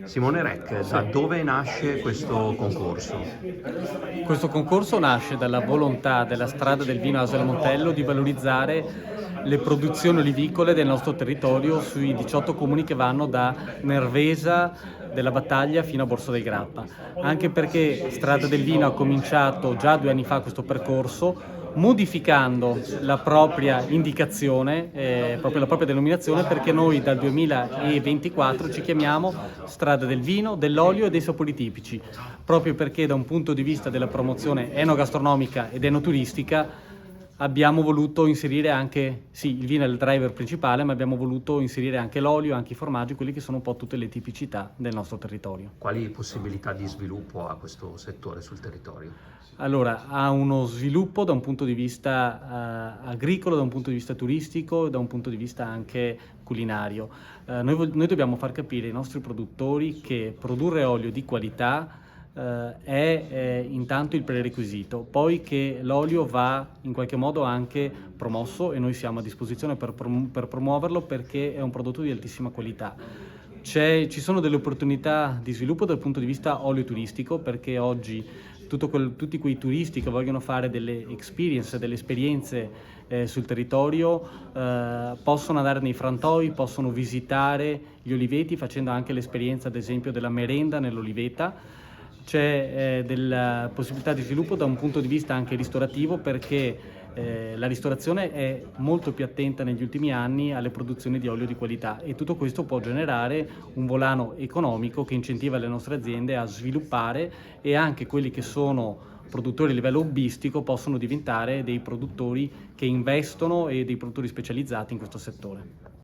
Simone Rec, da dove nasce questo concorso? Questo concorso nasce dalla volontà della Strada del Vino Asolo Montello di valorizzare le produzioni olivicole del nostro territorio sui 18 comuni che vanno da Nervesa della Battaglia fino a Borso del Grappa. Anche perché Strada del Vino ha cominciato già 2 anni fa questo percorso, modificando la propria indicazione, proprio la propria denominazione, perché noi dal 2024 ci chiamiamo Strada del Vino, dell'Olio e dei Sapori Tipici, proprio perché da un punto di vista della promozione enogastronomica ed enoturistica abbiamo voluto inserire anche, sì, il vino è il driver principale, ma abbiamo voluto inserire anche l'olio, anche i formaggi, quelli che sono un po' tutte le tipicità del nostro territorio. Quali possibilità di sviluppo ha questo settore sul territorio? Allora, ha uno sviluppo da un punto di vista agricolo, da un punto di vista turistico, da un punto di vista anche culinario. Noi dobbiamo far capire ai nostri produttori che produrre olio di qualità è intanto il prerequisito, poi che l'olio va in qualche modo anche promosso e noi siamo a disposizione per promuoverlo perché è un prodotto di altissima qualità. Ci sono delle opportunità di sviluppo dal punto di vista oleoturistico, perché oggi tutti quei turisti che vogliono fare delle experience, delle esperienze sul territorio possono andare nei frantoi, possono visitare gli oliveti facendo anche l'esperienza ad esempio della merenda nell'oliveta. C'è della possibilità di sviluppo da un punto di vista anche ristorativo, perché la ristorazione è molto più attenta negli ultimi anni alle produzioni di olio di qualità e tutto questo può generare un volano economico che incentiva le nostre aziende a sviluppare, e anche quelli che sono produttori a livello hobbistico possono diventare dei produttori che investono e dei produttori specializzati in questo settore.